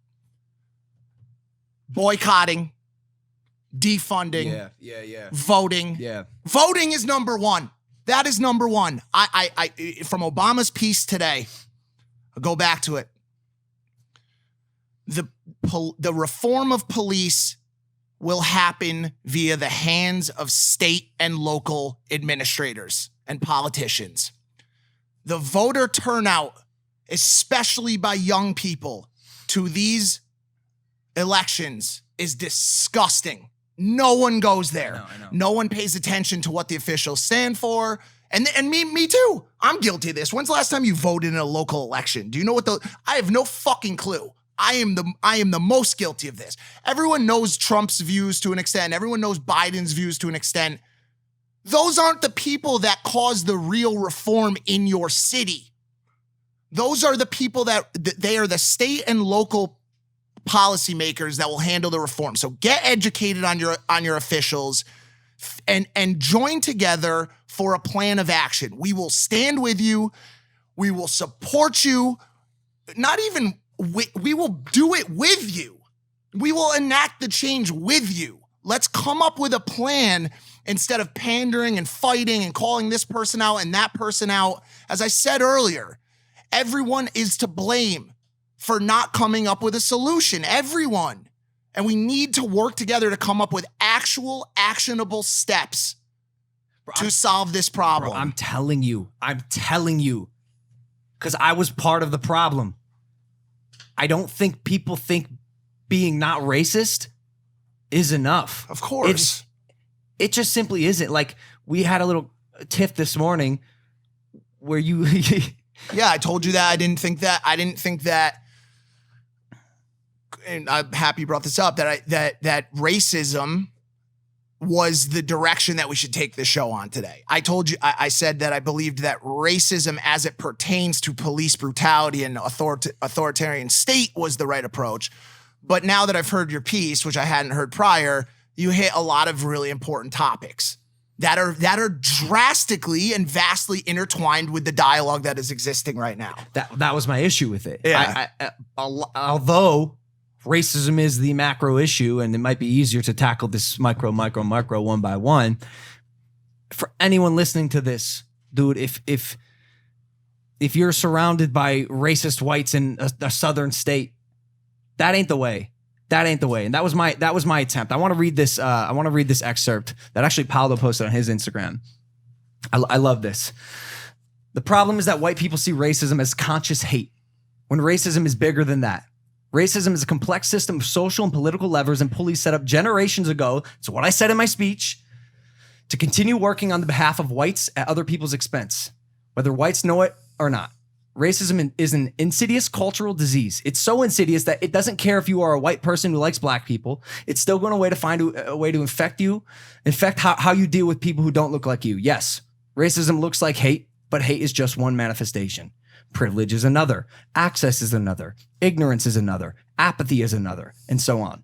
Boycotting, defunding, voting. Yeah. Voting is number one. That is number one. I from Obama's piece today, I'll go back to it. The reform of police will happen via the hands of state and local administrators and politicians. The voter turnout, especially by young people, to these elections is disgusting. No one goes there. I know. No one pays attention to what the officials stand for. And me too. I'm guilty of this. When's the last time you voted in a local election? Do you know what I have no fucking clue. I am the most guilty of this. Everyone knows Trump's views to an extent. Everyone knows Biden's views to an extent. Those aren't the people that cause the real reform in your city. Those are the people that they are the state and local policymakers that will handle the reform. So get educated on your officials and join together for a plan of action. We will stand with you. We will support you. We will do it with you. We will enact the change with you. Let's come up with a plan instead of pandering and fighting and calling this person out and that person out. As I said earlier, everyone is to blame for not coming up with a solution. Everyone. And we need to work together to come up with actual actionable steps to solve this problem. Bro, I'm telling you, because I was part of the problem. I don't think people think being not racist is enough. Of course. It just simply isn't. Like, we had a little tiff this morning where you... Yeah, I told you that. I didn't think that, and I'm happy you brought this up, that racism was the direction that we should take the show on today. I told you, I said that I believed that racism as it pertains to police brutality and authoritarian state was the right approach. But now that I've heard your piece, which I hadn't heard prior, you hit a lot of really important topics that are drastically and vastly intertwined with the dialogue that is existing right now. That was my issue with it. Yeah. Although racism is the macro issue, and it might be easier to tackle this micro one by one. For anyone listening to this, dude, if you're surrounded by racist whites in a southern state, that ain't the way. That ain't the way. And that was my attempt. I want to read this. I want to read this excerpt that actually Paolo posted on his Instagram. I love this. The problem is that white people see racism as conscious hate, when racism is bigger than that. Racism is a complex system of social and political levers and pulleys set up generations ago. So what I said in my speech, to continue working on the behalf of whites at other people's expense, whether whites know it or not. Racism is an insidious cultural disease. It's so insidious that it doesn't care if you are a white person who likes black people. It's still going to find a way to infect how you deal with people who don't look like you. Yes, racism looks like hate, but hate is just one manifestation. Privilege is another. Access is another. Ignorance is another. Apathy is another, and so on.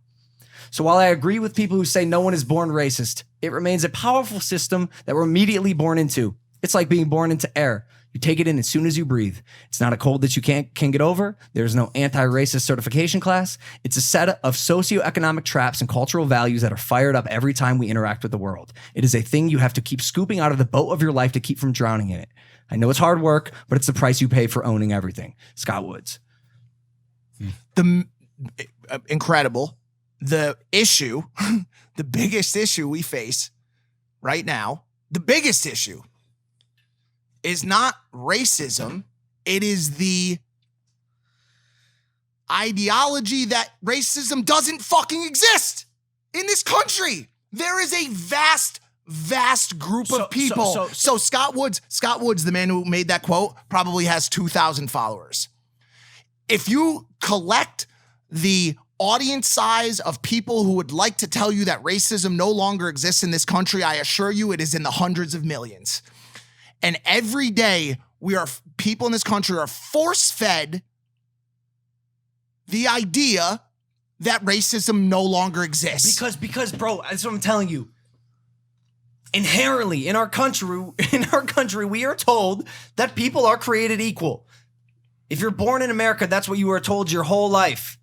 So while I agree with people who say no one is born racist, it remains a powerful system that we're immediately born into. It's like being born into air. You take it in as soon as you breathe. It's not a cold that you can get over. There's no anti-racist certification class. It's a set of socioeconomic traps and cultural values that are fired up every time we interact with the world. It is a thing you have to keep scooping out of the boat of your life to keep from drowning in it. I know it's hard work, but it's the price you pay for owning everything. Scott Woods. Incredible. the issue, the biggest issue we face right now, the biggest issue is not racism. It is the ideology that racism doesn't fucking exist in this country. There is a vast group of people. So Scott Woods, the man who made that quote, probably has 2,000 followers. If you collect the audience size of people who would like to tell you that racism no longer exists in this country, I assure you it is in the hundreds of millions. And every day people in this country are force-fed the idea that racism no longer exists. Because bro, that's what I'm telling you. Inherently in our country, we are told that people are created equal. If you're born in America, that's what you were told your whole life.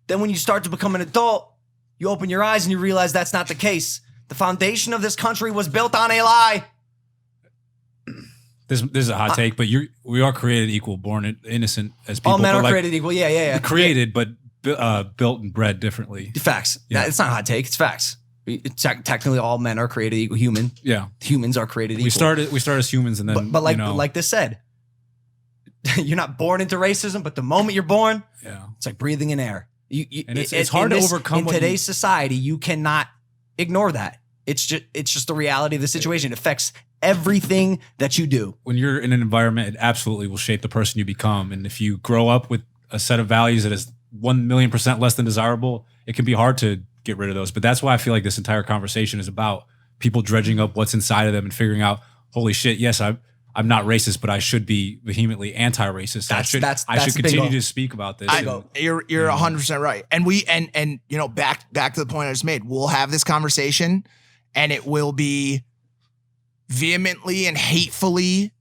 Then when you start to become an adult, you open your eyes and you realize that's not the case. The foundation of this country was built on a lie. This is a hot take, but we are created equal, born innocent as people. All men are created equal. Yeah. Created, but built and bred differently. Facts. Yeah. It's not a hot take. It's facts. Technically, all men are created equal. Humans are created equal. We start as humans, and then but like this said, you're not born into racism. But the moment you're born, it's like breathing in air. It's hard to overcome in today's society. You cannot ignore that. It's just the reality of the situation. It affects everything that you do. When you're in an environment, it absolutely will shape the person you become. And if you grow up with a set of values that is 1,000,000% less than desirable, it can be hard to get rid of those. But that's why I feel like this entire conversation is about people dredging up what's inside of them and figuring out, holy shit, yes, I'm not racist, but I should be vehemently anti-racist. I should continue to speak about this. You're 100% right. And and you know, back to the point I just made, we'll have this conversation and it will be vehemently and hatefully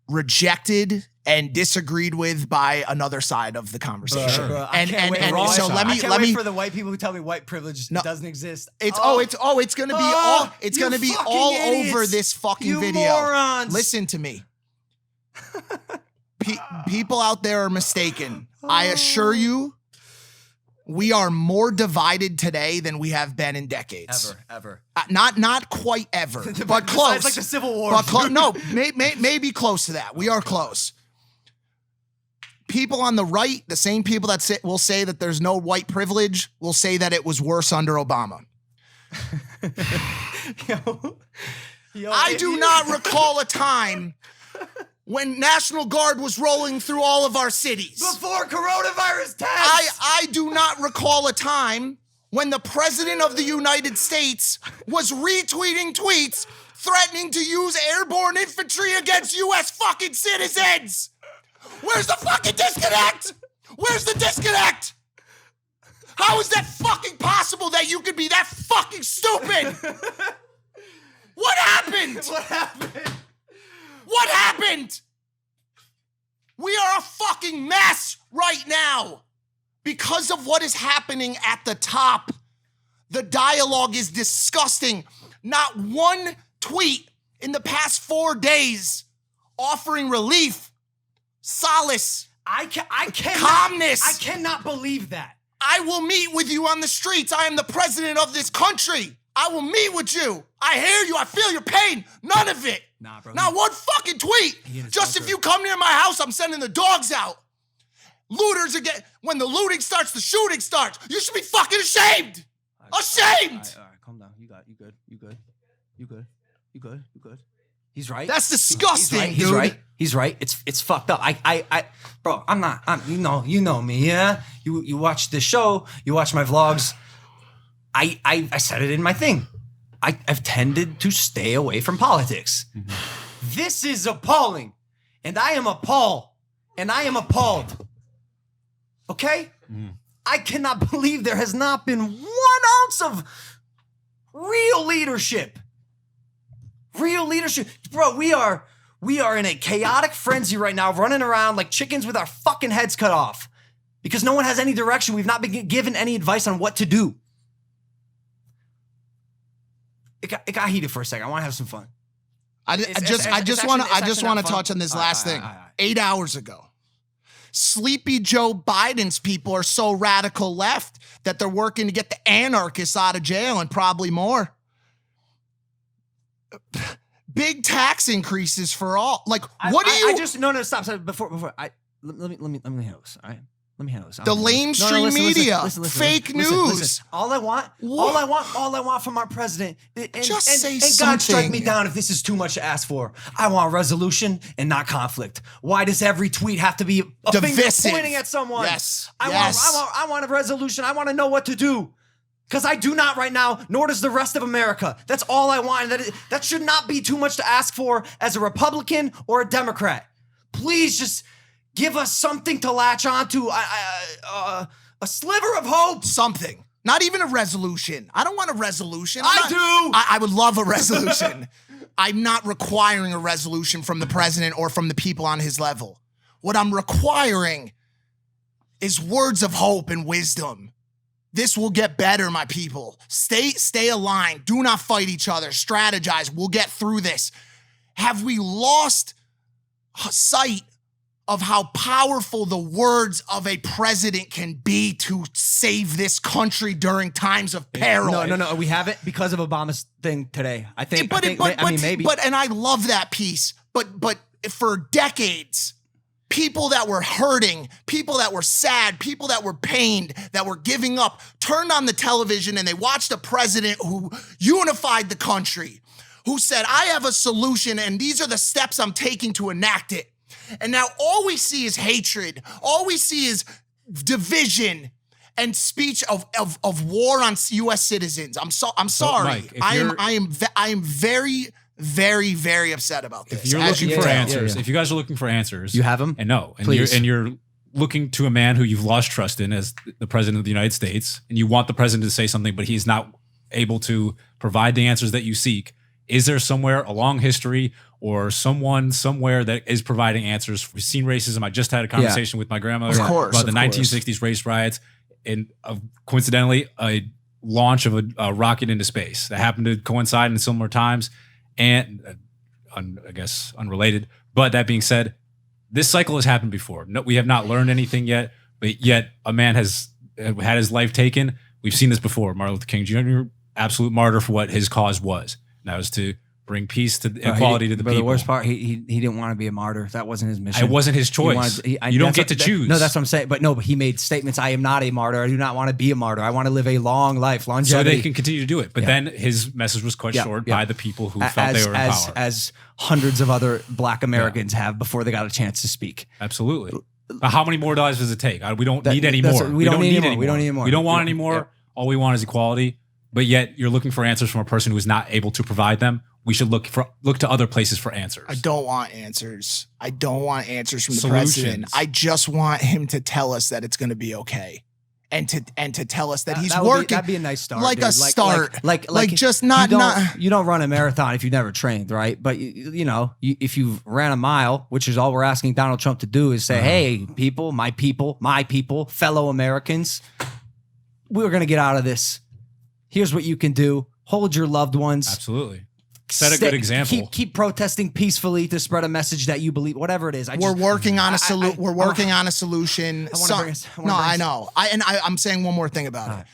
rejected and disagreed with by another side of the conversation. And so let me wait for the white people who tell me white privilege doesn't exist. It's gonna be all over this fucking video. Morons. Listen to me. People out there are mistaken. I assure you, we are more divided today than we have been in decades. Ever. Not quite ever, but close. It's like the Civil War. No, maybe close to that. We are close. People on the right, the same people that will say that there's no white privilege, will say that it was worse under Obama. I do not recall a time when National Guard was rolling through all of our cities. Before coronavirus tests. I do not recall a time when the President of the United States was retweeting tweets threatening to use airborne infantry against U.S. fucking citizens. Where's the fucking disconnect? Where's the disconnect? How is that fucking possible that you could be that fucking stupid? What happened? What happened? We are a fucking mess right now because of what is happening at the top. The dialogue is disgusting. Not one tweet in the past 4 days offering relief, solace, calmness. I cannot believe that. I will meet with you on the streets. I am the president of this country. I will meet with you. I hear you. I feel your pain. None of it. Nah, bro. Not one fucking tweet. Just if you come near my house, I'm sending the dogs out. Looters again. When the looting starts, the shooting starts. You should be fucking ashamed. Ashamed. All right, calm down. You good. He's right. That's disgusting, He's dude. right. He's right. It's fucked up. Bro, you know me, yeah? You watch this show, you watch my vlogs. I said it in my thing. I've tended to stay away from politics. Mm-hmm. This is appalling. And I am appalled. Okay? Mm. I cannot believe there has not been 1 ounce of real leadership. Bro, we are in a chaotic frenzy right now, running around like chickens with our fucking heads cut off because no one has any direction. We've not been given any advice on what to do. It got heated for a second. I want to have some fun. I just want to touch on this last thing. 8 hours ago, Sleepy Joe Biden's people are so radical left that they're working to get the anarchists out of jail and probably more. Big tax increases for all. Like, what do you? I just no stop. Before let me handle this. All right. Let me handle this. The mainstream media, fake news. All I want from our president, and say God something. strike me down if this is too much to ask for. I want resolution and not conflict. Why does every tweet have to be a divisive, finger pointing at someone? Yes. I want a resolution. I want to know what to do. Because I do not right now, nor does the rest of America. That's all I want. That should not be too much to ask for as a Republican or a Democrat. Please just give us something to latch onto, a sliver of hope. Something. Not even a resolution. I don't want a resolution. I would love a resolution. I'm not requiring a resolution from the president or from the people on his level. What I'm requiring is words of hope and wisdom. This will get better, my people. Stay aligned. Do not fight each other. Strategize. We'll get through this. Have we lost sight of how powerful the words of a president can be to save this country during times of peril? No. We haven't because of Obama's thing today. I think. Maybe. And I love that piece. But for decades, people that were hurting, people that were sad, people that were pained, that were giving up, turned on the television and they watched a president who unified the country, who said, I have a solution and these are the steps I'm taking to enact it. And now all we see is hatred. All we see is division and speech of war on U.S. citizens. I'm sorry. Mike, I am very, very, very upset about this. If you're looking for answers, if you guys are looking for answers, you have them. And Please. you're looking to a man who you've lost trust in as the president of the United States, and you want the president to say something, but he's not able to provide the answers that you seek. Is there somewhere along history or someone somewhere that is providing answers? We've seen racism. I just had a conversation with my grandmother about the 1960s race riots and coincidentally a launch of a rocket into space that happened to coincide in similar times and I guess unrelated. But that being said, this cycle has happened before. No, we have not learned anything yet, but yet a man has had his life taken. We've seen this before. Martin Luther King Jr., absolute martyr for what his cause was. And that was to bring peace to equality to the people. The worst part, he didn't want to be a martyr. That wasn't his mission. It wasn't his choice. You don't get to choose. No, that's what I'm saying. But he made statements. I am not a martyr. I do not want to be a martyr. I want to live a long life, longevity. So they can continue to do it. But then his message was cut short by the people who felt they were in power. As hundreds of other Black Americans have before they got a chance to speak. Absolutely. How many more lives does it take? We don't need any more. We don't need any more. We don't need any more. We don't want any more. All we want is equality. But yet you're looking for answers from a person who is not able to provide them. We should look to other places for answers. I don't want answers. I don't want answers from the president. I just want him to tell us that it's going to be okay, and to tell us that he's working. That'd be a nice start. Like dude. a start. Like just not. You don't run a marathon if you've never trained, right? But if you've ran a mile, which is all we're asking Donald Trump to do, is say, "Hey, people, my people, fellow Americans, we're going to get out of this. Here's what you can do. Hold your loved ones. Absolutely. Set a good example. Keep protesting peacefully to spread a message that you believe, whatever it is. We're working on a solution. We're working on a solution. I know. I'm saying one more thing about it.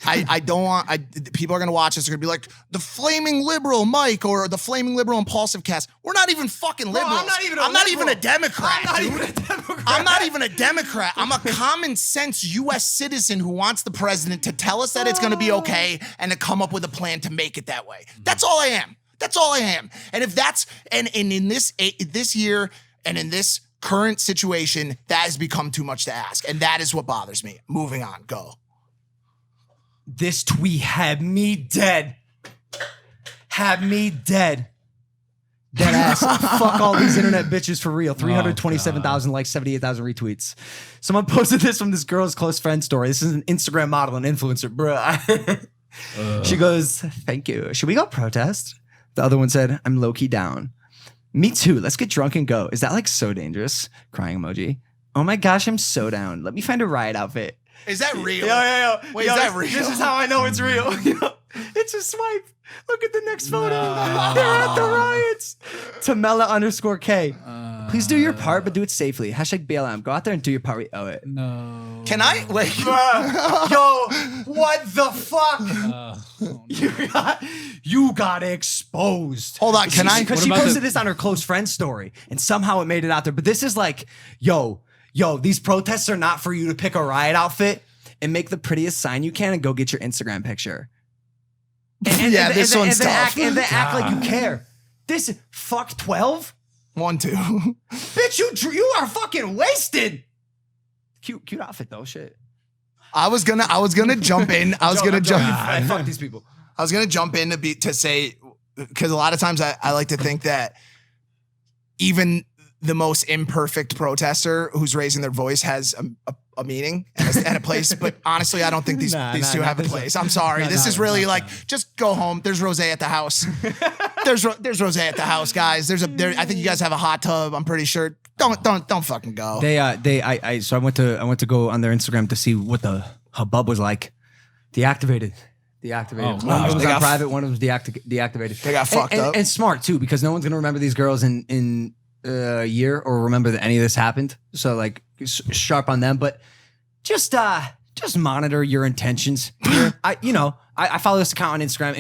I don't want. People are going to watch this. They're going to be like the flaming liberal Mike or the flaming liberal Impaulsive cast. We're not even fucking liberals. I'm not even a Democrat, dude. I'm not even a Democrat. I'm a common sense U.S. citizen who wants the president to tell us that it's going to be okay and to come up with a plan to make it that way. That's all I am. That's all I am. And if that's and in this year and in this current situation, that has become too much to ask, and that is what bothers me. Moving on. Go. This tweet had me dead. Dead ass. Fuck all these internet bitches for real. 327,000 likes, 78,000 retweets. Someone posted this from this girl's close friend story. This is an Instagram model and influencer, bruh. She goes, "Thank you. Should we go protest?" The other one said, "I'm low-key down." "Me too. Let's get drunk and go. Is that like so dangerous?" Crying emoji. "Oh my gosh, I'm so down. Let me find a riot outfit." Is that real? Yeah. Wait, is that real? This is how I know it's real. It's a swipe. Look at the next photo. They're at the riots. Tamela_K. Please do your part, but do it safely. Hashtag BLM. Go out there and do your part. We owe it. No. Can I wait? Yo, what the fuck? You got exposed. Hold on, can I? Because she posted this on her close friend story, and somehow it made it out there. But this is like, yo, these protests are not for you to pick a riot outfit and make the prettiest sign you can and go get your Instagram picture. This one's tough. And then act like you care. This fuck 12? 1, 2. Bitch, you are fucking wasted. Cute outfit though, shit. I was gonna jump in. I was gonna jump. Fuck these people. I was gonna jump in to say, because a lot of times I like to think that even the most imperfect protester who's raising their voice has a meaning and a place. But honestly, I don't think these two have a place. I'm sorry. This is really like, just go home. There's rosé at the house. There's rosé at the house, guys. I think you guys have a hot tub. I'm pretty sure. Don't fucking go. So I went to go on their Instagram to see what the hubbub was like. Deactivated. One was on private, one was deactivated. They got fucked up. And smart too, because no one's gonna remember these girls in a year or remember that any of this happened. So like sharp on them, but just monitor your intentions here. I follow this account on Instagram,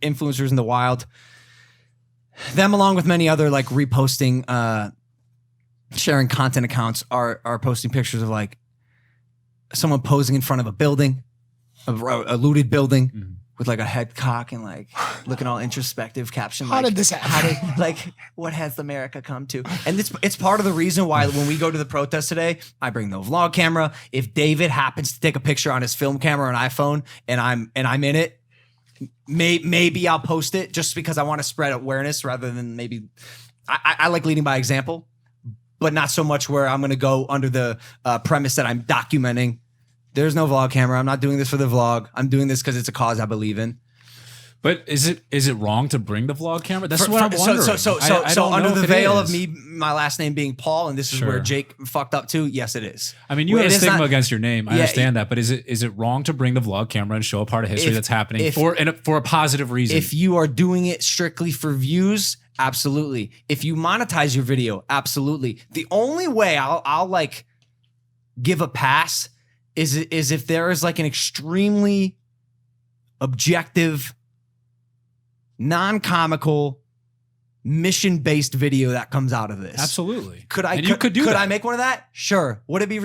influencers in the wild. Them along with many other like reposting, sharing content accounts are posting pictures of like someone posing in front of a building, a looted building with like a head cock and like looking all introspective, caption like, how did this happen? What has America come to? And it's part of the reason why when we go to the protest today, I bring the vlog camera. If David happens to take a picture on his film camera or an iPhone and I'm in it, maybe I'll post it just because I want to spread awareness rather than maybe I like leading by example, but not so much where I'm going to go under the premise that I'm documenting. There's no vlog camera. I'm not doing this for the vlog. I'm doing this because it's a cause I believe in. But is it wrong to bring the vlog camera? That's what I'm wondering. So under the veil of me, my last name being Paul, and this is where Jake fucked up too. Yes, it is. I mean, you have a stigma against your name. I understand that, but is it wrong to bring the vlog camera and show a part of history that's happening for a positive reason? If you are doing it strictly for views, absolutely. If you monetize your video, absolutely. The only way I'll like give a pass is if there is like an extremely objective, non-comical, mission-based video that comes out of this. Absolutely. Could I make one of that? Sure. Would it be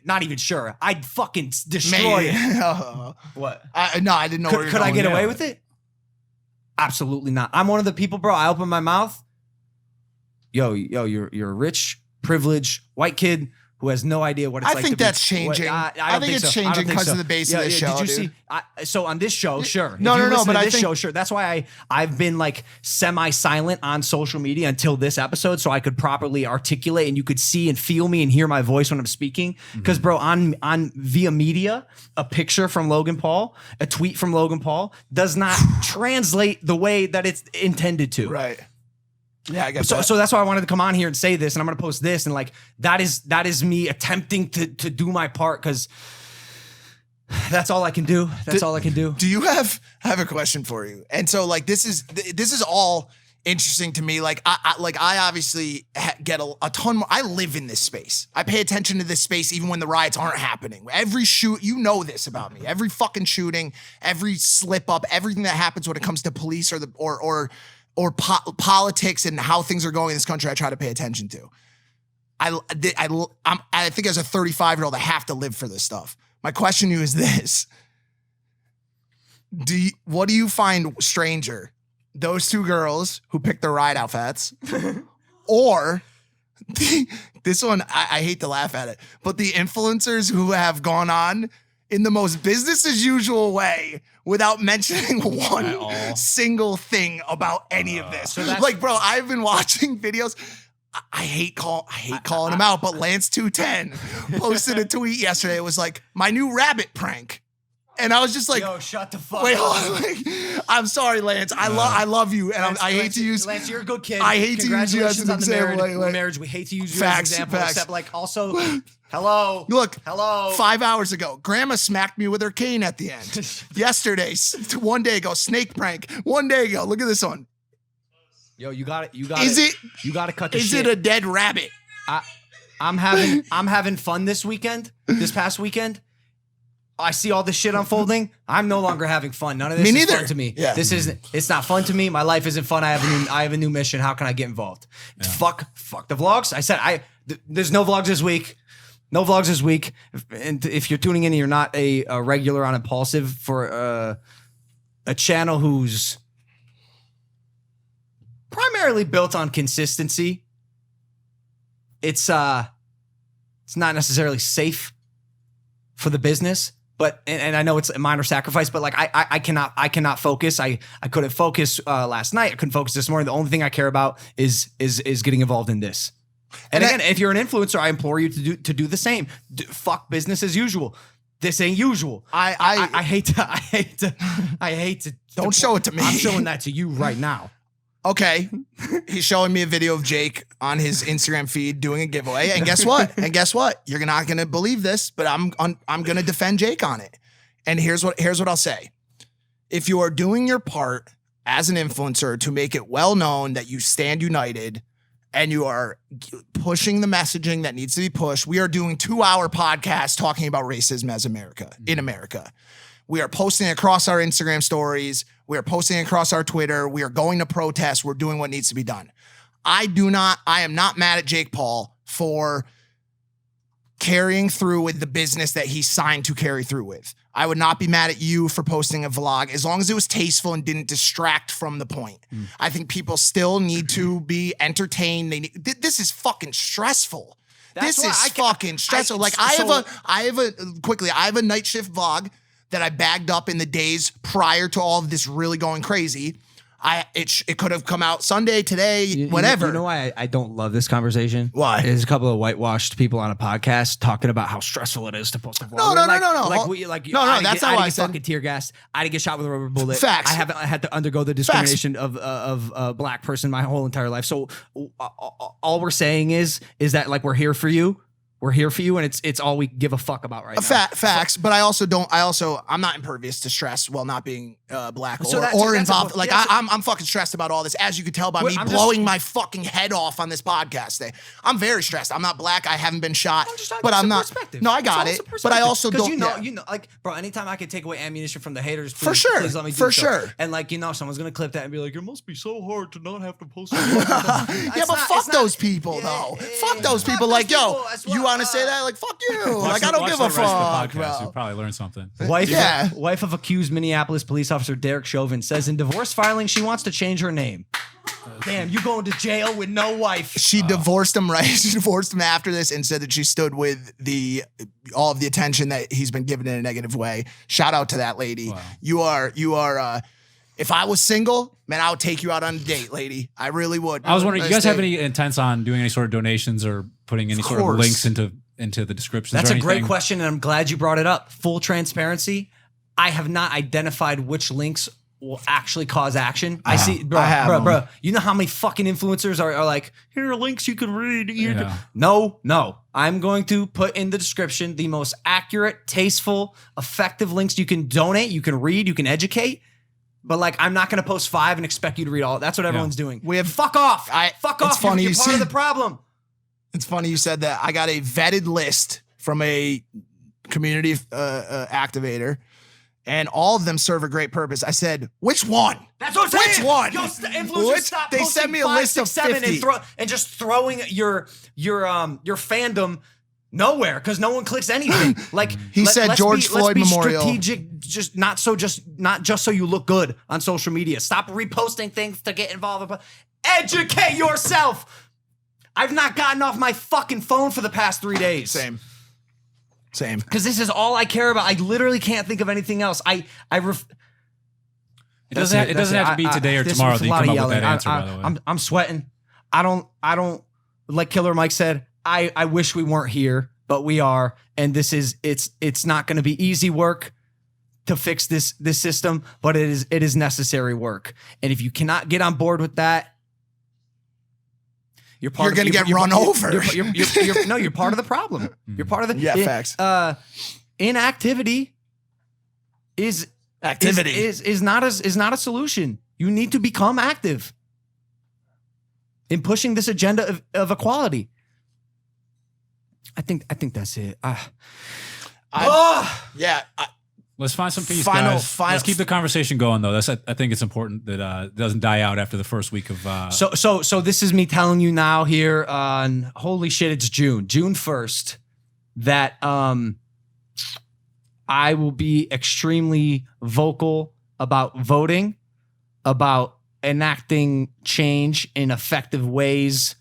not even sure? I'd fucking destroy it. What? No, I didn't know. Could I get away with it? Absolutely not. I'm one of the people, bro. I open my mouth. Yo, you're a rich, privileged white kid who has no idea what it's like. I think that's changing. I think it's changing because of the base of the show. Did you see? So on this show, sure. No. But on this show, sure. That's why I've been like semi-silent on social media until this episode, so I could properly articulate and you could see and feel me and hear my voice when I'm speaking. Because, bro, on via media, a picture from Logan Paul, a tweet from Logan Paul does not translate the way that it's intended to. Right. Yeah, I guess so. So that's why I wanted to come on here and say this, and I'm going to post this, and like that is me attempting to do my part because that's all I can do. That's all I can do. Do you I have a question for you? And so like this is all interesting to me. Like I obviously get a ton more. I live in this space. I pay attention to this space even when the riots aren't happening. Every shoot, you know this about me. Every fucking shooting, every slip up, everything that happens when it comes to police or politics and how things are going in this country, I try to pay attention to. I think as a 35-year-old, I have to live for this stuff. My question to you is this. What do you find stranger? Those two girls who picked their riot outfits or this one, I hate to laugh at it, but the influencers who have gone on in the most business as usual way without mentioning one single thing about any of this. So like, bro, I've been watching videos. I hate calling him out, but Lance 210 posted a tweet yesterday. It was like, my new rabbit prank. And I was just like, yo, shut the fuck wait, up. hold on. Like, I'm sorry, Lance. I love you, and I hate to use. Lance, you're a good kid. I hate to use you as Congratulations an on the example. marriage. We hate to use you Facts, as an example, facts. except like also, hello. Look, hello. 5 hours ago, Grandma smacked me with her cane at the end. Yesterday, 1 day ago, snake prank. 1 day ago, look at this one. Yo, you got it. You got Is it. it? You got to cut the Is shit. it a dead rabbit? I'm having fun this weekend. This past weekend, I see all this shit unfolding. I'm no longer having fun. None of this Me is neither. fun to me. Yeah. This isn't. It's not fun to me. My life isn't fun. I have a new mission. How can I get involved? Fuck the vlogs. I said there's no vlogs this week. No vlogs this week. And if you're tuning in and you're not a regular on Impaulsive for a channel who's primarily built on consistency, it's not necessarily safe for the business, but and I know it's a minor sacrifice, but like I cannot focus. I couldn't focus last night. I couldn't focus this morning. The only thing I care about is getting involved in this. And again, if you're an influencer, I implore you to do the same. Fuck business as usual. This ain't usual. I hate to. Don't show it to me. I'm showing that to you right now. Okay, he's showing me a video of Jake on his Instagram feed doing a giveaway, and guess what? You're not gonna believe this, but I'm gonna defend Jake on it. And here's what I'll say: if you are doing your part as an influencer to make it well known that you stand united, and you are pushing the messaging that needs to be pushed, we are doing 2-hour podcasts talking about racism as in America. We are posting across our Instagram stories. We are posting across our Twitter. We are going to protest. We're doing what needs to be done. I am not mad at Jake Paul for carrying through with the business that he signed to carry through with. I would not be mad at you for posting a vlog as long as it was tasteful and didn't distract from the point. I think people still need to be entertained. This is fucking stressful. This is fucking stressful. I have a night shift vlog that I bagged up in the days prior to all of this really going crazy. It could have come out Sunday, today, whatever. You know why I don't love this conversation? Why? There's a couple of whitewashed people on a podcast talking about how stressful it is to post a vlog. No. That's not I why I get said. fucking tear gas. I didn't get shot with a rubber bullet. Facts. I had to undergo the discrimination of a black person my whole entire life. So all we're saying is that like we're here for you. We're here for you, and it's all we give a fuck about right now. Facts, but I'm not impervious to stress while not being black So or involved. I'm fucking stressed about all this, as you could tell by me blowing my fucking head off on this podcast today. I'm very stressed. I'm not black. I haven't been shot, but I'm not. No, I got it. But I also don't. You know, like, bro, anytime I can take away ammunition from the haters, please, for sure, please let me do for so. sure. And like, someone's gonna clip that and be like, it must be so hard to not have to post. Yeah, but fuck those people though. Fuck those people. Like, yo, you want to say that? Like, fuck you. Like, I don't give a fuck, bro. You probably learned something. Wife of accused Minneapolis police officer Derek Chauvin says in divorce filing she wants to change her name. Damn, you going to jail with no wife. She divorced him, right? She divorced him after this and said that she stood with all of the attention that he's been given in a negative way. Shout out to that lady. Wow. You are if I was single, man, I would take you out on a date, lady. I really would. I was wondering, you guys have any intents on doing any sort of donations or putting any sort of links into the descriptions? That's a great question, and I'm glad you brought it up. Full transparency, I have not identified which links will actually cause action. I see, bro. You know how many fucking influencers are like, here are links you can read. Yeah. No. I'm going to put in the description the most accurate, tasteful, effective links you can donate, you can read, you can educate. But like, I'm not going to post 5 and expect you to read all. That's what everyone's doing. Fuck off. Fuck off. Funny You're part of the problem. It's funny you said that. I got a vetted list from a community activator, and all of them serve a great purpose. I said, which one? That's what I'm saying. Which one? Yo, influencers stop they posting sent me a 5, list 6, of 7 50. and just throwing your fandom nowhere because no one clicks anything. Like he said, George Floyd Memorial. Strategic, just not just so you look good on social media. Stop reposting things to get involved. Educate yourself. I've not gotten off my fucking phone for the past 3 days. Same. Because this is all I care about. I literally can't think of anything else. It doesn't have to be today or tomorrow that you come up with that answer, by the way. I'm sweating. I don't like Killer Mike said, I wish we weren't here, but we are. And it's not going to be easy work, to fix this system, but it is necessary work. And if you cannot get on board with that, you're going to get run over. You're part of the problem. You're part of the facts. Inactivity is not a solution. You need to become active in pushing this agenda of equality. I think that's it. Let's find some peace, guys. Let's keep the conversation going, though. I think it's important that it doesn't die out after the first week of. So this is me telling you now here on holy shit, it's June 1st, that I will be extremely vocal about voting, about enacting change in effective ways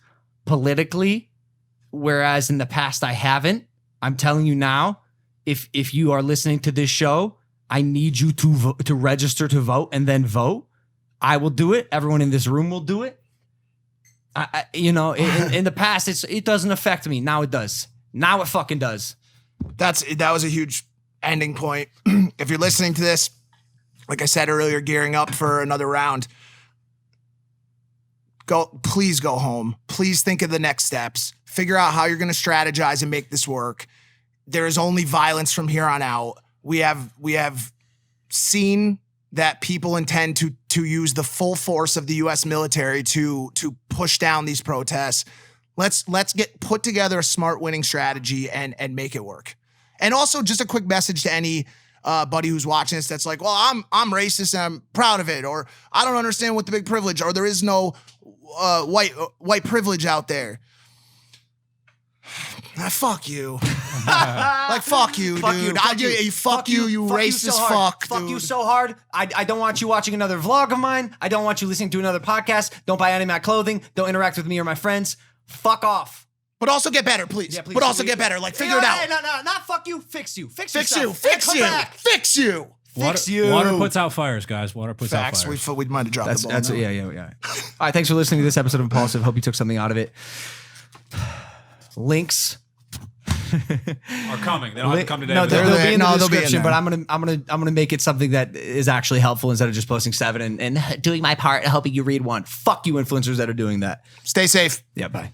politically, whereas in the past I haven't. I'm telling you now, if you are listening to this show, I need you to register to vote and then vote. I will do it. Everyone in this room will do it. In the past, it doesn't affect me. Now it does. Now it fucking does. That was a huge ending point. If you're listening to this, like I said earlier, gearing up for another round, please go home. Please think of the next steps. Figure out how you're going to strategize and make this work. There is only violence from here on out. We have seen that people intend to use the full force of the U.S. military to push down these protests. Let's get put together a smart winning strategy and make it work. And also just a quick message to any buddy who's watching this that's like, well, I'm racist and I'm proud of it, or I don't understand what the big privilege, or there is no white privilege out there. Fuck you. Like, fuck you, dude. Fuck you, you racist fuck, dude. Fuck you so hard. I don't want you watching another vlog of mine. I don't want you listening to another podcast. Don't buy any of my clothing. Don't interact with me or my friends. Fuck off. But also get better, please. Yeah, please. But also get better. Like, figure it out. No, not fuck you. Fix you. Fix yourself. You. Fix you. Fix you. Fix you. Water puts out fires, guys. Water puts out fires. We might have dropped the ball. Yeah. All right, thanks for listening to this episode of Impulsive. Hope you took something out of it. Links are coming. They don't have to come today. No, they'll be in the description. But I'm gonna make it something that is actually helpful instead of just posting 7 and doing my part and helping you read 1. Fuck you, influencers that are doing that. Stay safe. Yeah. Bye.